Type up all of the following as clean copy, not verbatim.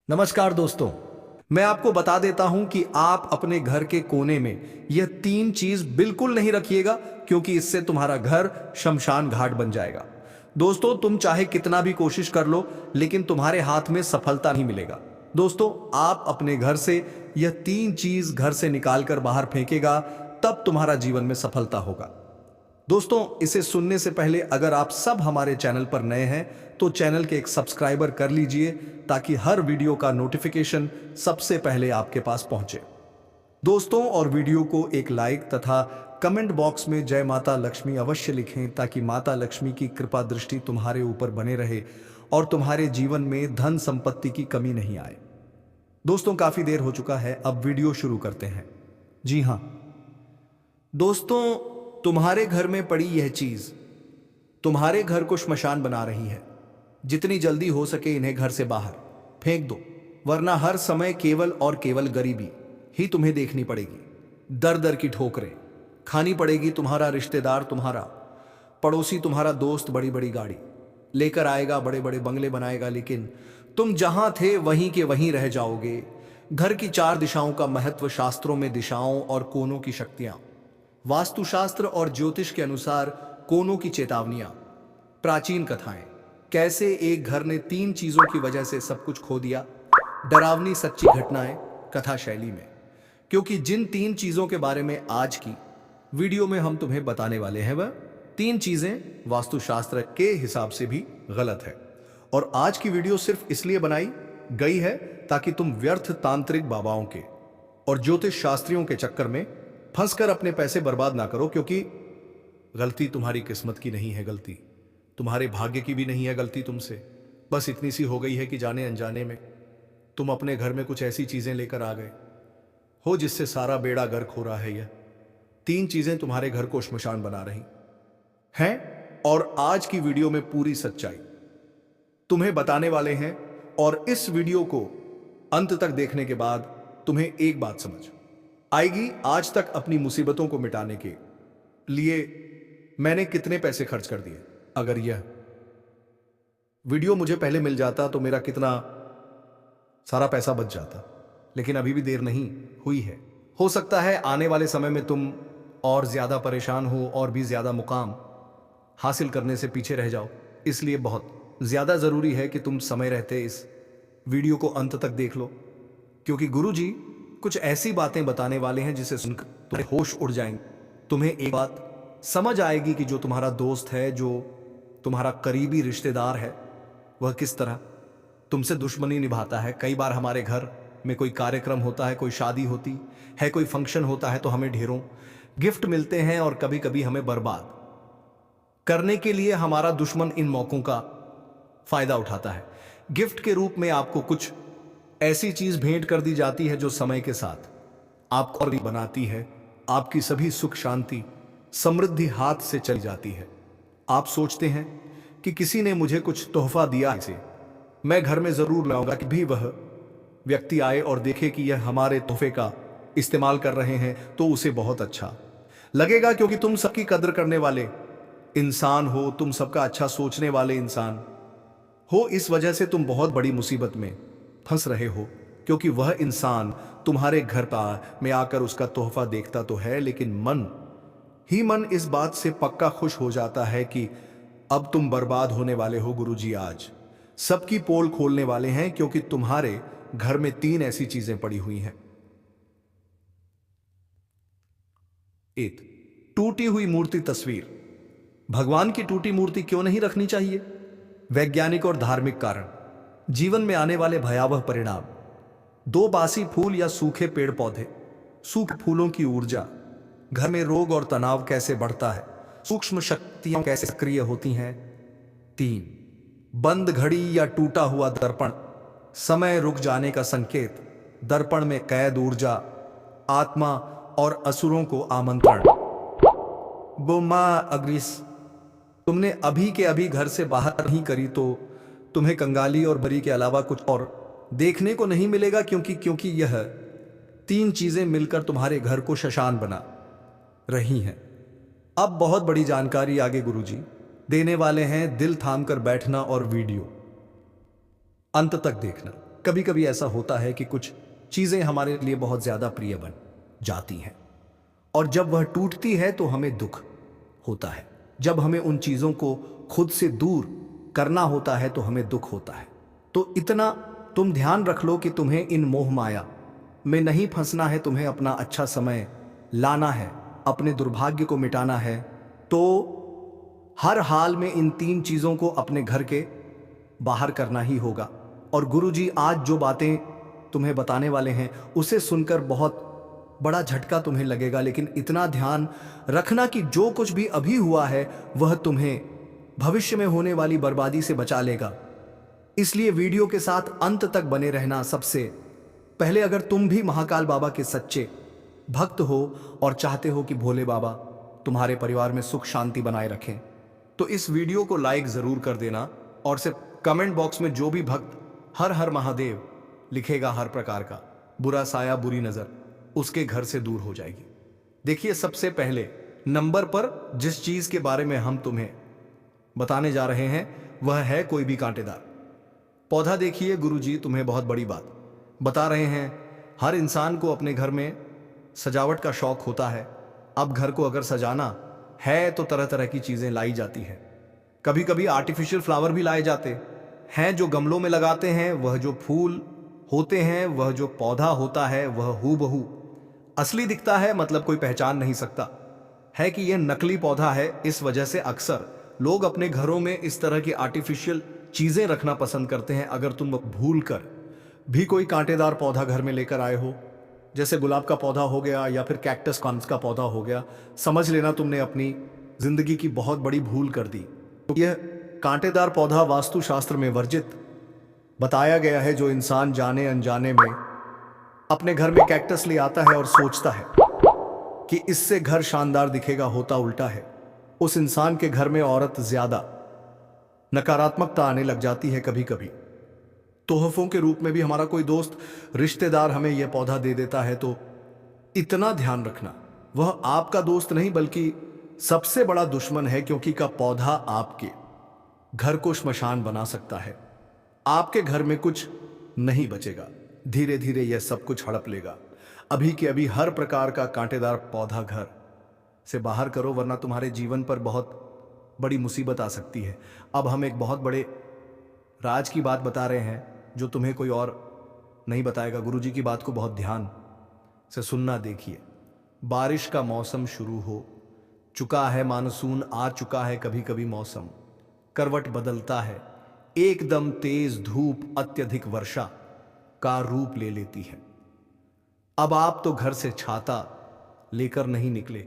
नमस्कार दोस्तों। मैं आपको बता देता हूं कि आप अपने घर के कोने में यह तीन चीज बिल्कुल नहीं रखिएगा, क्योंकि इससे तुम्हारा घर शमशान घाट बन जाएगा। दोस्तों, तुम चाहे कितना भी कोशिश कर लो, लेकिन तुम्हारे हाथ में सफलता नहीं मिलेगा। दोस्तों, आप अपने घर से यह तीन चीज घर से निकाल कर बाहर फेंकेगा, तब तुम्हारा जीवन में सफलता होगा। दोस्तों, इसे सुनने से पहले अगर आप सब हमारे चैनल पर नए हैं तो चैनल के एक सब्सक्राइबर कर लीजिए, ताकि हर वीडियो का नोटिफिकेशन सबसे पहले आपके पास पहुंचे। दोस्तों, और वीडियो को एक लाइक तथा कमेंट बॉक्स में जय माता लक्ष्मी अवश्य लिखें, ताकि माता लक्ष्मी की कृपा दृष्टि तुम्हारे ऊपर बने रहे और तुम्हारे जीवन में धन संपत्ति की कमी नहीं आए। दोस्तों, काफी देर हो चुका है, अब वीडियो शुरू करते हैं। जी हाँ दोस्तों, तुम्हारे घर में पड़ी यह चीज तुम्हारे घर को श्मशान बना रही है। जितनी जल्दी हो सके इन्हें घर से बाहर फेंक दो, वरना हर समय केवल और केवल गरीबी ही तुम्हें देखनी पड़ेगी। दर दर की ठोकरें खानी पड़ेगी। तुम्हारा रिश्तेदार, तुम्हारा पड़ोसी, तुम्हारा दोस्त बड़ी बड़ी गाड़ी लेकर आएगा, बड़े बड़े बंगले बनाएगा, लेकिन तुम जहां थे वहीं के वहीं रह जाओगे। घर की चार दिशाओं का महत्व, शास्त्रों में दिशाओं और कोनों की शक्तियां, वास्तुशास्त्र और ज्योतिष के अनुसार कोनों की चेतावनियां, प्राचीन कथाएं, कैसे एक घर ने तीन चीजों की वजह से सब कुछ खो दिया, डरावनी सच्ची घटनाएं कथा शैली में। क्योंकि जिन तीन चीजों के बारे में आज की वीडियो में हम तुम्हें बताने वाले हैं, वह तीन चीजें वास्तुशास्त्र के हिसाब से भी गलत है। और आज की वीडियो सिर्फ इसलिए बनाई गई है ताकि तुम व्यर्थ तांत्रिक बाबाओं के और ज्योतिष शास्त्रियों के चक्कर में फंसकर अपने पैसे बर्बाद ना करो। क्योंकि गलती तुम्हारी किस्मत की नहीं है, गलती तुम्हारे भाग्य की भी नहीं है, गलती तुमसे बस इतनी सी हो गई है कि जाने अनजाने में तुम अपने घर में कुछ ऐसी चीजें लेकर आ गए हो जिससे सारा बेड़ा गर्क हो रहा है। यह तीन चीजें तुम्हारे घर को श्मशान बना रही हैं, और आज की वीडियो में पूरी सच्चाई तुम्हें बताने वाले हैं। और इस वीडियो को अंत तक देखने के बाद तुम्हें एक बात समझ आएगी, आज तक अपनी मुसीबतों को मिटाने के लिए मैंने कितने पैसे खर्च कर दिए। अगर यह वीडियो मुझे पहले मिल जाता तो मेरा कितना सारा पैसा बच जाता, लेकिन अभी भी देर नहीं हुई है। हो सकता है आने वाले समय में तुम और ज्यादा परेशान हो और भी ज्यादा मुकाम हासिल करने से पीछे रह जाओ। इसलिए बहुत ज्यादा जरूरी है कि तुम समय रहते इस वीडियो को अंत तक देख लो, क्योंकि गुरुजी कुछ ऐसी बातें बताने वाले हैं जिसे सुनकर तुम्हारे होश उड़ जाएंगे। तुम्हें एक बात समझ आएगी कि जो तुम्हारा दोस्त है, जो तुम्हारा करीबी रिश्तेदार है, वह किस तरह तुमसे दुश्मनी निभाता है। कई बार हमारे घर में कोई कार्यक्रम होता है, कोई शादी होती है, कोई फंक्शन होता है, तो हमें ढेरों गिफ्ट मिलते हैं, और कभी कभी हमें बर्बाद करने के लिए हमारा दुश्मन इन मौकों का फायदा उठाता है। गिफ्ट के रूप में आपको कुछ ऐसी चीज भेंट कर दी जाती है जो समय के साथ आपको और बनाती है। आपकी सभी सुख शांति समृद्धि हाथ से चली जाती है। आप सोचते हैं कि किसी ने मुझे कुछ तोहफा दिया, इसे मैं घर में जरूर लाऊंगा, कि भी वह व्यक्ति आए और देखे कि यह हमारे तोहफे का इस्तेमाल कर रहे हैं, तो उसे बहुत अच्छा लगेगा। क्योंकि तुम सबकी कदर करने वाले इंसान हो, तुम सबका अच्छा सोचने वाले इंसान हो, इस वजह से तुम बहुत बड़ी मुसीबत में फंस रहे हो। क्योंकि वह इंसान तुम्हारे घर में आकर उसका तोहफा देखता तो है, लेकिन मन ही मन इस बात से पक्का खुश हो जाता है कि अब तुम बर्बाद होने वाले हो। गुरुजी आज सबकी पोल खोलने वाले हैं, क्योंकि तुम्हारे घर में तीन ऐसी चीजें पड़ी हुई हैं। एक टूटी हुई मूर्ति तस्वीर। भगवान की टूटी मूर्ति क्यों नहीं रखनी चाहिए? वैज्ञानिक और धार्मिक कारण, जीवन में आने वाले भयावह परिणाम, दो बासी फूल या सूखे पेड़ पौधे, सूखे फूलों की ऊर्जा, घर में रोग और तनाव कैसे बढ़ता है, सूक्ष्म शक्तियां कैसे सक्रिय होती हैं। तीन बंद घड़ी या टूटा हुआ दर्पण, समय रुक जाने का संकेत, दर्पण में कैद ऊर्जा, आत्मा और असुरों को आमंत्रण। बोमा अग्रिस, तुमने अभी के अभी घर से बाहर नहीं करी तो तुम्हें कंगाली और बरी के अलावा कुछ और देखने को नहीं मिलेगा। क्योंकि यह तीन चीजें मिलकर तुम्हारे घर को शमशान बना रही हैं। अब बहुत बड़ी जानकारी आगे गुरुजी देने वाले हैं। दिल थाम कर बैठना और वीडियो अंत तक देखना। कभी कभी ऐसा होता है कि कुछ चीजें हमारे लिए बहुत ज्यादा प्रिय बन जाती हैं और जब वह टूटती है तो हमें दुख होता है। जब हमें उन चीजों को खुद से दूर करना होता है तो हमें दुख होता है। तो इतना तुम ध्यान रख लो कि तुम्हें इन मोह माया में नहीं फंसना है, तुम्हें अपना अच्छा समय लाना है, अपने दुर्भाग्य को मिटाना है। तो हर हाल में इन 3 चीजों को अपने घर के बाहर करना ही होगा। और गुरुजी आज जो बातें तुम्हें बताने वाले हैं उसे सुनकर बहुत बड़ा झटका तुम्हें लगेगा, लेकिन इतना ध्यान रखना कि जो कुछ भी अभी हुआ है वह तुम्हें भविष्य में होने वाली बर्बादी से बचा लेगा। इसलिए वीडियो के साथ अंत तक बने रहना। सबसे पहले अगर तुम भी महाकाल बाबा के सच्चे भक्त हो और चाहते हो कि भोले बाबा तुम्हारे परिवार में सुख शांति बनाए रखें तो इस वीडियो को लाइक जरूर कर देना और सिर्फ कमेंट बॉक्स में जो भी भक्त हर हर महादेव लिखेगा, हर प्रकार का बुरा साया बुरी नजर उसके घर से दूर हो जाएगी। देखिए, सबसे पहले नंबर पर जिस चीज के बारे में हम तुम्हें बताने जा रहे हैं वह है कोई भी कांटेदार पौधा। देखिए गुरुजी तुम्हें बहुत बड़ी बात बता रहे हैं। हर इंसान को अपने घर में सजावट का शौक होता है। अब घर को अगर सजाना है तो तरह तरह की चीजें लाई जाती हैं। कभी कभी आर्टिफिशियल फ्लावर भी लाए जाते हैं जो गमलों में लगाते हैं। वह जो फूल होते हैं, वह जो पौधा होता है वह हूबहू असली दिखता है, मतलब कोई पहचान नहीं सकता है कि यह नकली पौधा है। इस वजह से अक्सर लोग अपने घरों में इस तरह की आर्टिफिशियल चीजें रखना पसंद करते हैं। अगर तुम भूल कर भी कोई कांटेदार पौधा घर में लेकर आए हो, जैसे गुलाब का पौधा हो गया या फिर कैक्टस का पौधा हो गया, समझ लेना तुमने अपनी जिंदगी की बहुत बड़ी भूल कर दी। यह कांटेदार पौधा वास्तुशास्त्र में वर्जित बताया गया है। जो इंसान जाने अनजाने में अपने घर में कैक्टस ले आता है और सोचता है कि इससे घर शानदार दिखेगा, होता उल्टा है। उस इंसान के घर में औरत ज्यादा नकारात्मकता आने लग जाती है। कभी कभी तोहफों के रूप में भी हमारा कोई दोस्त रिश्तेदार हमें यह पौधा दे देता है, तो इतना ध्यान रखना वह आपका दोस्त नहीं बल्कि सबसे बड़ा दुश्मन है, क्योंकि का पौधा आपके घर को श्मशान बना सकता है। आपके घर में कुछ नहीं बचेगा, धीरे धीरे यह सब कुछ हड़प लेगा। अभी के अभी हर प्रकार का कांटेदार पौधा घर से बाहर करो, वरना तुम्हारे जीवन पर बहुत बड़ी मुसीबत आ सकती है। अब हम एक बहुत बड़े राज की बात बता रहे हैं जो तुम्हें कोई और नहीं बताएगा। गुरुजी की बात को बहुत ध्यान से सुनना। देखिए, बारिश का मौसम शुरू हो चुका है, मानसून आ चुका है। कभी कभी मौसम करवट बदलता है, एकदम तेज धूप अत्यधिक वर्षा का रूप ले लेती है। अब आप तो घर से छाता लेकर नहीं निकले।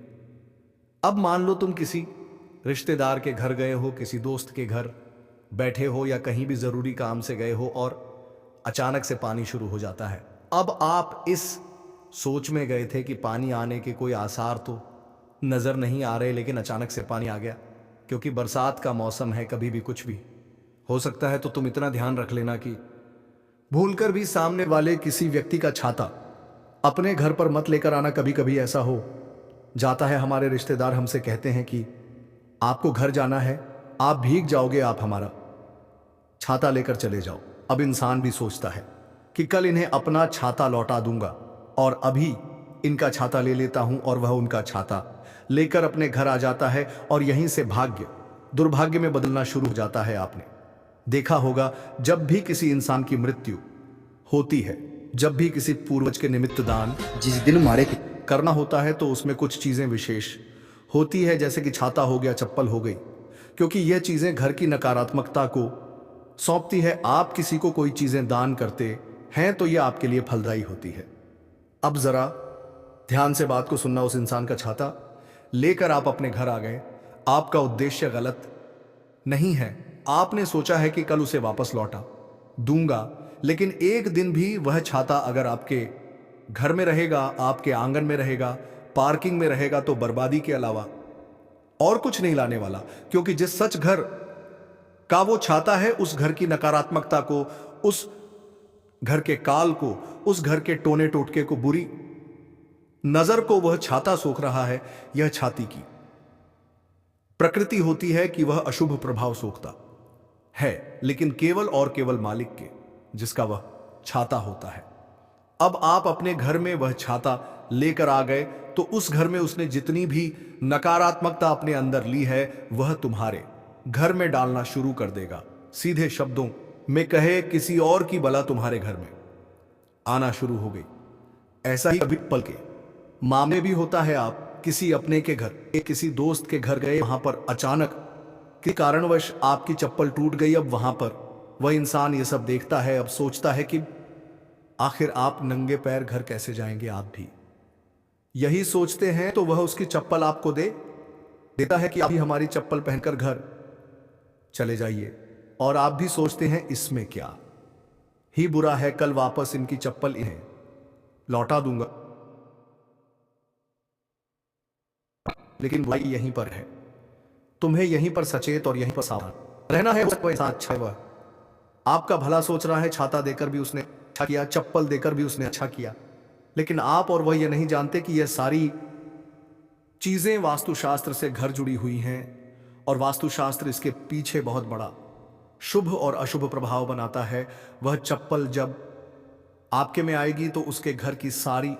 अब मान लो तुम किसी रिश्तेदार के घर गए हो, किसी दोस्त के घर बैठे हो या कहीं भी जरूरी काम से गए हो और अचानक से पानी शुरू हो जाता है। अब आप इस सोच में गए थे कि पानी आने के कोई आसार तो नजर नहीं आ रहे, लेकिन अचानक से पानी आ गया। क्योंकि बरसात का मौसम है, कभी भी कुछ भी हो सकता है। तो तुम इतना ध्यान रख लेना कि भूलकर भी सामने वाले किसी व्यक्ति का छाता अपने घर पर मत लेकर आना। कभी कभी ऐसा हो जाता है, हमारे रिश्तेदार हमसे कहते हैं कि आपको घर जाना है, आप भीग जाओगे, आप हमारा छाता लेकर चले जाओ। अब इंसान भी सोचता है कि कल इन्हें अपना छाता लौटा दूंगा और अभी इनका छाता ले लेता हूं, और वह उनका छाता लेकर अपने घर आ जाता है और यहीं से भाग्य दुर्भाग्य में बदलना शुरू हो जाता है। आपने देखा होगा, जब भी किसी इंसान की मृत्यु होती है, जब भी किसी पूर्वज के निमित्त दान जिस दिन मारे करना होता है, तो उसमें कुछ चीजें विशेष होती है, जैसे कि छाता हो गया, चप्पल हो गई, क्योंकि यह चीजें घर की नकारात्मकता को सौंपती है। आप किसी को कोई चीजें दान करते हैं तो यह आपके लिए फलदायी होती है। अब जरा ध्यान से बात को सुनना। उस इंसान का छाता लेकर आप अपने घर आ गए। आपका उद्देश्य गलत नहीं है। आपने सोचा है कि कल उसे वापस लौटा दूंगा, लेकिन एक दिन भी वह छाता अगर आपके घर में रहेगा, आपके आंगन में रहेगा, पार्किंग में रहेगा, तो बर्बादी के अलावा और कुछ नहीं लाने वाला। क्योंकि जिस सच घर का वो छाता है, उस घर की नकारात्मकता को, उस घर के काल को, उस घर के टोने टोटके को, बुरी नजर को वह छाता सोख रहा है। यह छाती की प्रकृति होती है कि वह अशुभ प्रभाव सोखता है, लेकिन केवल और केवल मालिक के, जिसका वह छाता होता है। अब आप अपने घर में वह छाता लेकर आ गए तो उस घर में उसने जितनी भी नकारात्मकता अपने अंदर ली है वह तुम्हारे घर में डालना शुरू कर देगा। सीधे शब्दों में कहे, किसी और की बला तुम्हारे घर में आना शुरू हो गई। ऐसा ही कभी पल के मामले भी होता है। आप किसी अपने के घर, किसी दोस्त के घर गए, वहां पर अचानक किसी कारणवश आपकी चप्पल टूट गई। अब वहां पर वह इंसान ये सब देखता है, अब सोचता है कि आखिर आप नंगे पैर घर कैसे जाएंगे। आप भी यही सोचते हैं तो वह उसकी चप्पल आपको देता है कि अभी हमारी चप्पल पहनकर घर चले जाइए। और आप भी सोचते हैं इसमें क्या ही बुरा है, कल वापस इनकी चप्पल इन्हें लौटा दूंगा। लेकिन बुराई यहीं पर है। तुम्हें यहीं पर सचेत और यहीं पर सावधान रहना है। वह इंसान अच्छा है, वह आपका भला सोच रहा है। छाता देकर भी उसने अच्छा किया, चप्पल देकर भी उसने अच्छा किया, लेकिन आप और वह यह नहीं जानते कि यह सारी चीजें वास्तुशास्त्र से घर जुड़ी हुई हैं और वास्तुशास्त्र इसके पीछे बहुत बड़ा शुभ और अशुभ प्रभाव बनाता है। वह चप्पल जब आपके में आएगी तो उसके घर की सारी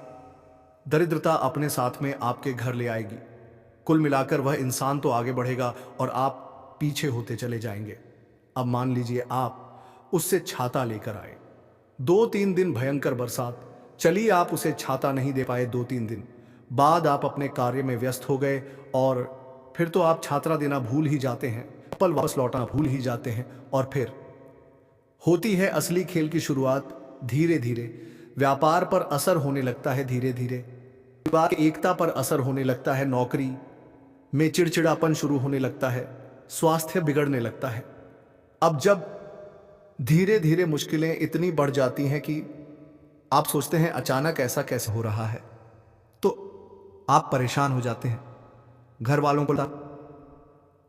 दरिद्रता अपने साथ में आपके घर ले आएगी। कुल मिलाकर वह इंसान तो आगे बढ़ेगा और आप पीछे होते चले जाएंगे। अब मान लीजिए आप उससे छाता लेकर आए, 2-3 दिन भयंकर बरसात चली, आप उसे छाता नहीं दे पाए। 2-3 दिन बाद आप अपने कार्य में व्यस्त हो गए और फिर तो आप छाता देना भूल ही जाते हैं, पल वापस लौटाना भूल ही जाते हैं। और फिर होती है असली खेल की शुरुआत। धीरे धीरे व्यापार पर असर होने लगता है, धीरे धीरे परिवार की एकता पर असर होने लगता है, नौकरी में चिड़चिड़ापन शुरू होने लगता है, स्वास्थ्य बिगड़ने लगता है। अब जब धीरे धीरे मुश्किलें इतनी बढ़ जाती हैं कि आप सोचते हैं अचानक ऐसा कैसे हो रहा है, तो आप परेशान हो जाते हैं। घर वालों को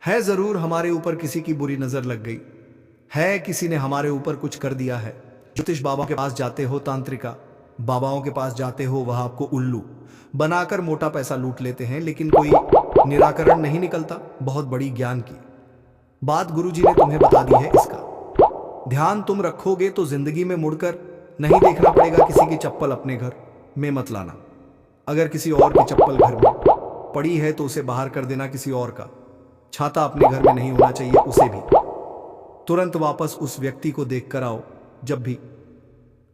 है जरूर हमारे ऊपर किसी की बुरी नजर लग गई है, किसी ने हमारे ऊपर कुछ कर दिया है। ज्योतिष बाबा के पास जाते हो, तांत्रिका बाबाओं के पास जाते हो, वह आपको उल्लू बनाकर मोटा पैसा लूट लेते हैं, लेकिन कोई निराकरण नहीं निकलता। बहुत बड़ी ज्ञान की बात गुरुजी ने तुम्हें बता दी है। इसका ध्यान तुम रखोगे तो जिंदगी में मुड़कर नहीं देखना पड़ेगा। किसी की चप्पल अपने घर में मत लाना। अगर किसी और की चप्पल घर में पड़ी है तो उसे बाहर कर देना। किसी और का छाता अपने घर में नहीं होना चाहिए, उसे भी तुरंत वापस उस व्यक्ति को देख कर आओ। जब भी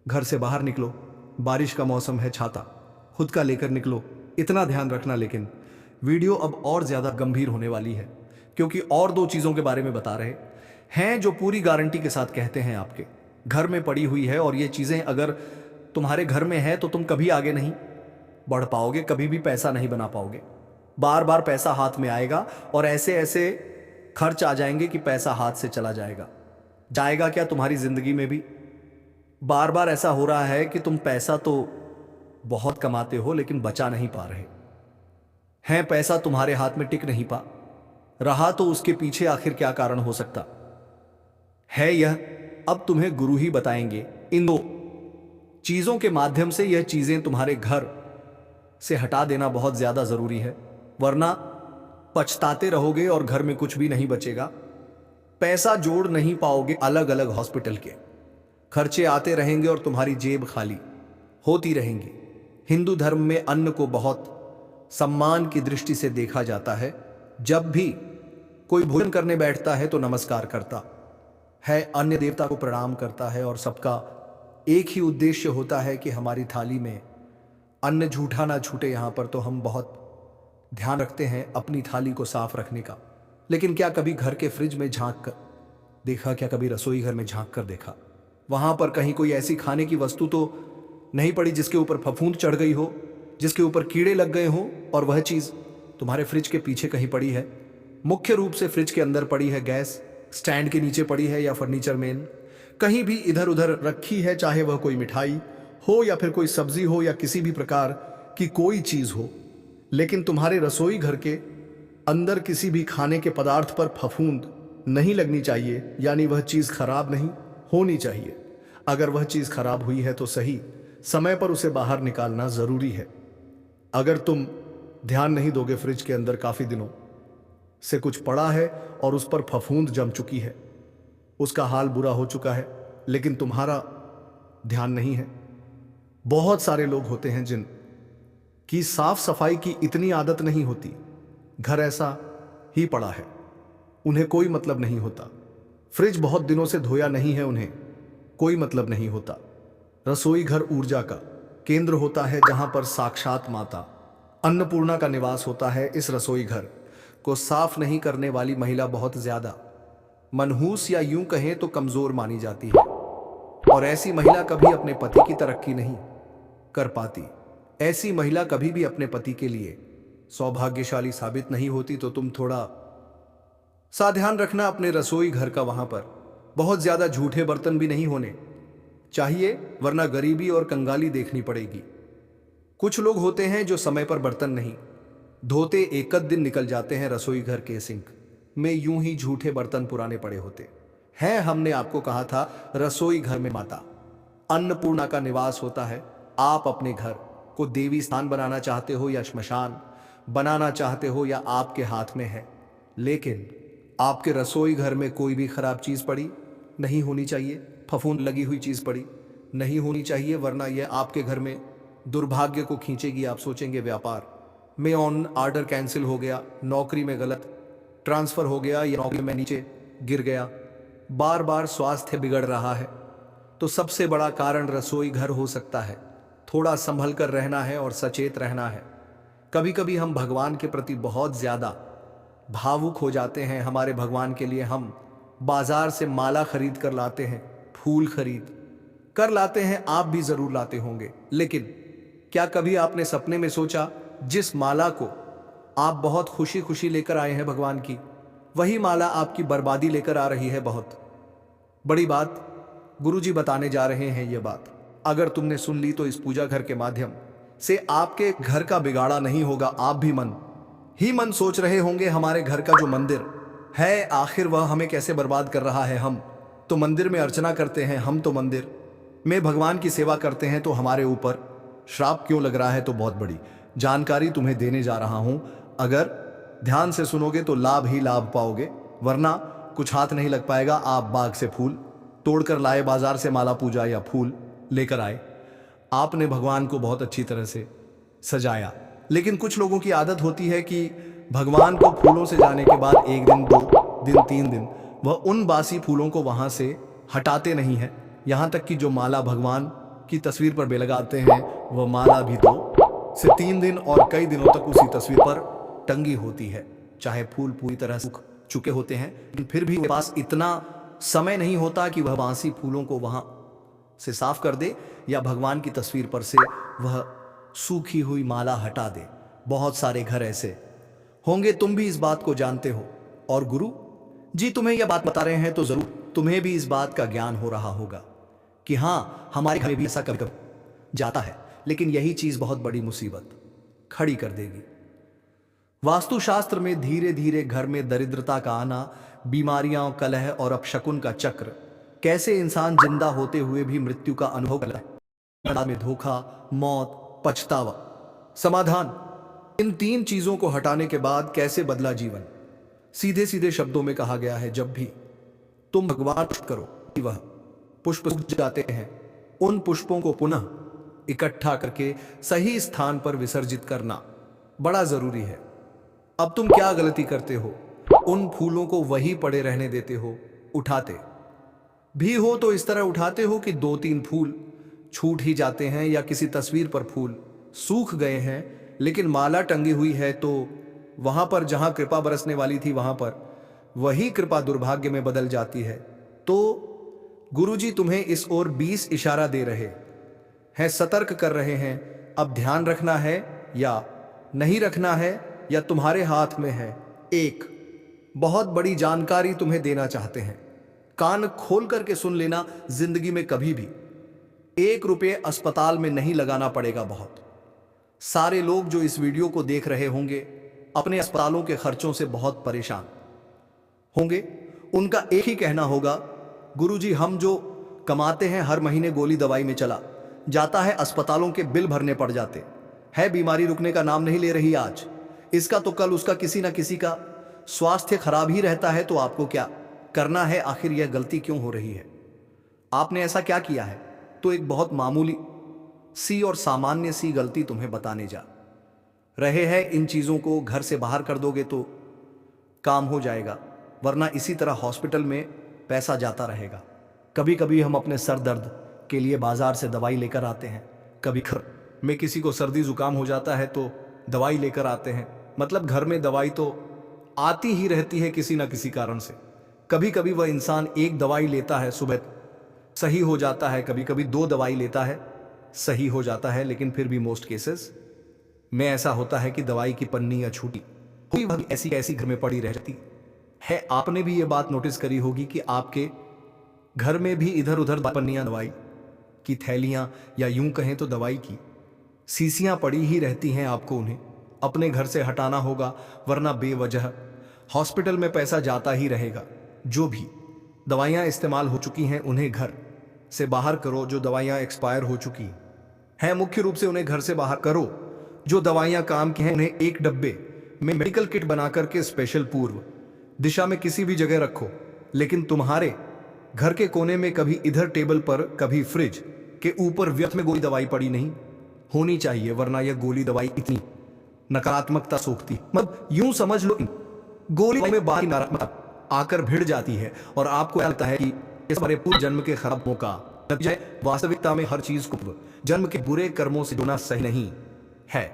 घर से बाहर निकलो, बारिश का मौसम है, छाता खुद का लेकर निकलो, इतना ध्यान रखना। लेकिन वीडियो अब और ज्यादा गंभीर होने वाली है, क्योंकि और 2 चीजों के बारे में बता रहे हैं जो पूरी गारंटी के साथ कहते हैं आपके घर में पड़ी हुई है। और ये चीजें अगर तुम्हारे घर में है तो तुम कभी आगे नहीं बढ़ पाओगे, कभी भी पैसा नहीं बना पाओगे। बार बार पैसा हाथ में आएगा और ऐसे ऐसे खर्च आ जाएंगे कि पैसा हाथ से चला जाएगा क्या तुम्हारी जिंदगी में भी बार बार ऐसा हो रहा है कि तुम पैसा तो बहुत कमाते हो लेकिन बचा नहीं पा रहे हैं, पैसा तुम्हारे हाथ में टिक नहीं पा रहा, तो उसके पीछे आखिर क्या कारण हो सकता है यह अब तुम्हें गुरु ही बताएंगे। इन 2 चीजों के माध्यम से यह चीजें तुम्हारे घर से हटा देना बहुत ज्यादा जरूरी है, वरना पछताते रहोगे और घर में कुछ भी नहीं बचेगा। पैसा जोड़ नहीं पाओगे, अलग अलग हॉस्पिटल के खर्चे आते रहेंगे और तुम्हारी जेब खाली होती रहेंगी। हिंदू धर्म में अन्न को बहुत सम्मान की दृष्टि से देखा जाता है। जब भी कोई भोजन करने बैठता है तो नमस्कार करता है, अन्य देवता को प्रणाम करता है और सबका एक ही उद्देश्य होता है कि हमारी थाली में अन्न झूठा ना छूटे। यहां पर तो हम बहुत ध्यान रखते हैं अपनी थाली को साफ रखने का। लेकिन क्या कभी घर के फ्रिज में झांक कर देखा? क्या कभी रसोई घर में झांक कर देखा? वहां पर कहीं कोई ऐसी खाने की वस्तु तो नहीं पड़ी जिसके ऊपर फफूंद चढ़ गई हो, जिसके ऊपर कीड़े लग गए हो, और वह चीज तुम्हारे फ्रिज के पीछे कहीं पड़ी है? मुख्य रूप से फ्रिज के अंदर पड़ी है, गैस स्टैंड के नीचे पड़ी है, या फर्नीचर में कहीं भी इधर उधर रखी है, चाहे वह कोई मिठाई हो या फिर कोई सब्जी हो या किसी भी प्रकार की कोई चीज हो। लेकिन तुम्हारे रसोई घर के अंदर किसी भी खाने के पदार्थ पर फफूंद नहीं लगनी चाहिए, यानी वह चीज खराब नहीं होनी चाहिए। अगर वह चीज खराब हुई है तो सही समय पर उसे बाहर निकालना जरूरी है। अगर तुम ध्यान नहीं दोगे, फ्रिज के अंदर काफी दिनों से कुछ पड़ा है और उस पर फफूंद जम चुकी है, उसका हाल बुरा हो चुका है, लेकिन तुम्हारा ध्यान नहीं है। बहुत सारे लोग होते हैं जिन की साफ सफाई की इतनी आदत नहीं होती, घर ऐसा ही पड़ा है, उन्हें कोई मतलब नहीं होता। फ्रिज बहुत दिनों से धोया नहीं है, उन्हें कोई मतलब नहीं होता। रसोई घर ऊर्जा का केंद्र होता है, जहां पर साक्षात माता अन्नपूर्णा का निवास होता है। इस रसोई घर को साफ नहीं करने वाली महिला बहुत ज्यादा मनहूस या यूं कहें तो कमजोर मानी जाती है, और ऐसी महिला कभी अपने पति की तरक्की नहीं कर पाती। ऐसी महिला कभी भी अपने पति के लिए सौभाग्यशाली साबित नहीं होती। तो तुम थोड़ा सा ध्यान रखना अपने रसोई घर का, वहां पर बहुत ज्यादा झूठे बर्तन भी नहीं होने चाहिए, वरना गरीबी और कंगाली देखनी पड़ेगी। कुछ लोग होते हैं जो समय पर बर्तन नहीं धोते, एक दिन निकल जाते हैं, रसोई घर के सिंक में यूं ही झूठे बर्तन पुराने पड़े होते हैं। हमने आपको कहा था रसोई घर में माता अन्नपूर्णा का निवास होता है। आप अपने घर को देवी स्थान बनाना चाहते हो या श्मशान बनाना चाहते हो, या आपके हाथ में है, लेकिन आपके रसोई घर में कोई भी खराब चीज पड़ी नहीं होनी चाहिए, फफूंद लगी हुई चीज पड़ी नहीं होनी चाहिए, वरना यह आपके घर में दुर्भाग्य को खींचेगी। आप सोचेंगे व्यापार में ऑन ऑर्डर कैंसिल हो गया, नौकरी में गलत ट्रांसफर हो गया, या नौकरी में नीचे गिर गया, बार बार स्वास्थ्य बिगड़ रहा है, तो सबसे बड़ा कारण रसोई घर हो सकता है। थोड़ा संभल कर रहना है और सचेत रहना है। कभी कभी हम भगवान के प्रति बहुत ज्यादा भावुक हो जाते हैं। हमारे भगवान के लिए हम बाजार से माला खरीद कर लाते हैं, फूल खरीद कर लाते हैं, आप भी जरूर लाते होंगे, लेकिन क्या कभी आपने सपने में सोचा जिस माला को आप बहुत खुशी खुशी लेकर आए हैं भगवान की, वही माला आपकी बर्बादी लेकर आ रही है। बहुत बड़ी बात गुरुजी बताने जा रहे हैं। यह बात अगर तुमने सुन ली तो इस पूजा घर के माध्यम से आपके घर का बिगाड़ा नहीं होगा। आप भी मन ही मन सोच रहे होंगे हमारे घर का जो मंदिर है, आखिर वह हमें कैसे बर्बाद कर रहा है। हम तो मंदिर में अर्चना करते हैं, हम तो मंदिर में भगवान की सेवा करते हैं, तो हमारे ऊपर श्राप क्यों लग रहा है। तो बहुत बड़ी जानकारी तुम्हें देने जा रहा हूं, अगर ध्यान से सुनोगे तो लाभ ही लाभ पाओगे, वरना कुछ हाथ नहीं लग पाएगा। आप बाग से फूल तोड़कर लाए, बाजार से माला पूजा या फूल लेकर आए, आपने भगवान को बहुत अच्छी तरह से सजाया, लेकिन कुछ लोगों की आदत होती है कि भगवान को फूलों से जाने के बाद 1 दिन 2 दिन 3 दिन वह उन बासी फूलों को वहां से हटाते नहीं है। यहां तक कि जो माला भगवान की तस्वीर पर भी लगाते हैं, वह माला भी 2 से 3 दिन और कई दिनों तक उसी तस्वीर पर टंगी होती है। चाहे फूल पूरी तरह सूख चुके होते हैं, लेकिन फिर भी उनके पास इतना समय नहीं होता कि वह बासी फूलों को वहां से साफ कर दे या भगवान की तस्वीर पर से वह सूखी हुई माला हटा दे। बहुत सारे घर ऐसे होंगे, तुम भी इस बात को जानते हो, और गुरु जी तुम्हें यह बात बता रहे हैं, तो जरूर तुम्हें भी इस बात का ज्ञान हो रहा होगा कि हां, हमारे घर में भी ऐसा कभी कभी जाता है, लेकिन यही चीज बहुत बड़ी मुसीबत खड़ी कर देगी। वास्तुशास्त्र में धीरे धीरे घर में दरिद्रता का आना, बीमारियां, कलह और अपशकुन का चक्र, कैसे इंसान जिंदा होते हुए भी मृत्यु का अनुभव करता है, में धोखा, मौत, पछतावा, समाधान, इन 3 चीजों को हटाने के बाद कैसे बदला जीवन। सीधे सीधे शब्दों में कहा गया है, जब भी तुम भगवान करो, वह पुष्प सूख जाते हैं, उन पुष्पों को पुनः इकट्ठा करके सही स्थान पर विसर्जित करना बड़ा जरूरी है। अब तुम क्या गलती करते हो, उन फूलों को वही पड़े रहने देते हो। उठाते भी हो तो इस तरह उठाते हो कि 2-3 फूल छूट ही जाते हैं, या किसी तस्वीर पर फूल सूख गए हैं, लेकिन माला टंगी हुई है, तो वहां पर जहां कृपा बरसने वाली थी, वहां पर वही कृपा दुर्भाग्य में बदल जाती है। तो गुरुजी तुम्हें इस ओर 20 इशारा दे रहे हैं, सतर्क कर रहे हैं। अब ध्यान रखना है या नहीं रखना है, या तुम्हारे हाथ में है। एक बहुत बड़ी जानकारी तुम्हें देना चाहते हैं, कान खोल करके सुन लेना। जिंदगी में कभी भी 1 रुपये अस्पताल में नहीं लगाना पड़ेगा। बहुत सारे लोग जो इस वीडियो को देख रहे होंगे अपने अस्पतालों के खर्चों से बहुत परेशान होंगे। उनका एक ही कहना होगा, गुरुजी हम जो कमाते हैं हर महीने गोली दवाई में चला जाता है, अस्पतालों के बिल भरने पड़ जाते हैं, बीमारी रुकने का नाम नहीं ले रही। आज इसका तो कल उसका किसी ना किसी का स्वास्थ्य खराब ही रहता है। तो आपको क्या करना है, आखिर यह गलती क्यों हो रही है, आपने ऐसा क्या किया है। तो एक बहुत मामूली सी और सामान्य सी गलती तुम्हें बताने जा रहे हैं। इन चीज़ों को घर से बाहर कर दोगे तो काम हो जाएगा, वरना इसी तरह हॉस्पिटल में पैसा जाता रहेगा। कभी कभी हम अपने सर दर्द के लिए बाजार से दवाई लेकर आते हैं, कभी घर में किसी को सर्दी जुकाम हो जाता है तो दवाई लेकर आते हैं। मतलब घर में दवाई तो आती ही रहती है किसी ना किसी कारण से। कभी कभी वह इंसान एक दवाई लेता है, सुबह सही हो जाता है, कभी कभी 2 दवाई लेता है, सही हो जाता है, लेकिन फिर भी मोस्ट केसेस में ऐसा होता है कि दवाई की पन्नी या छूटी हुई वह ऐसी ऐसी घर में पड़ी रह जाती है। आपने भी ये बात नोटिस करी होगी कि आपके घर में भी इधर उधर पन्नियां, दवाई की थैलियां या यूं कहें तो दवाई की शीशियां पड़ी ही रहती हैं। आपको उन्हें अपने घर से हटाना होगा, वरना बेवजह हॉस्पिटल में पैसा जाता ही रहेगा। जो भी दवाइयां इस्तेमाल हो चुकी हैं उन्हें घर से बाहर करो। जो दवाइयां एक्सपायर हो चुकी हैं मुख्य रूप से उन्हें घर से बाहर करो। जो दवाइयां काम की हैं उन्हें एक डब्बे में मेडिकल किट बना करके स्पेशल पूर्व दिशा में किसी भी जगह रखो, लेकिन तुम्हारे घर के कोने में कभी इधर टेबल पर, कभी फ्रिज के ऊपर व्यर्थ में गोली दवाई पड़ी नहीं होनी चाहिए, वरना यह गोली दवाई इतनी नकारात्मकता सोखती, मतलब यूं समझ लो गोली में बाहर नकारात्मकता आकर भिड़ जाती है और आपको लगता है कि इस हमारे पूर्व जन्म के खराबों का नतीजा है। वास्तविकता में हर चीज को जन्म के बुरे कर्मों से जोड़ना सही नहीं है।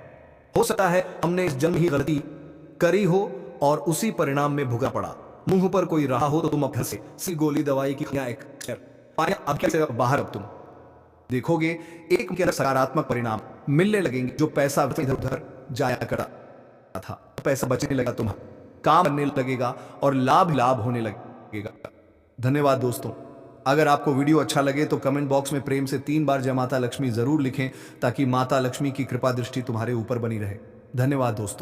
हो सकता है हमने इस जन्म ही गलती करी हो और उसी परिणाम में भुगा पड़ा। मुंह पर कोई रहा हो तो तुम अब से गोली दवाई की अब कैसे बाहर अब तुम देखोगे एक के सकारात्मक परिणाम मिलने लगेंगे। जो पैसा इधर उधर जाया करता था, पैसा बचने लगा, तुम्हारा काम करने लगेगा और लाभ होने लगेगा। धन्यवाद दोस्तों। अगर आपको वीडियो अच्छा लगे तो कमेंट बॉक्स में प्रेम से 3 बार जय माता लक्ष्मी जरूर लिखें, ताकि माता लक्ष्मी की कृपा दृष्टि तुम्हारे ऊपर बनी रहे। धन्यवाद दोस्तों।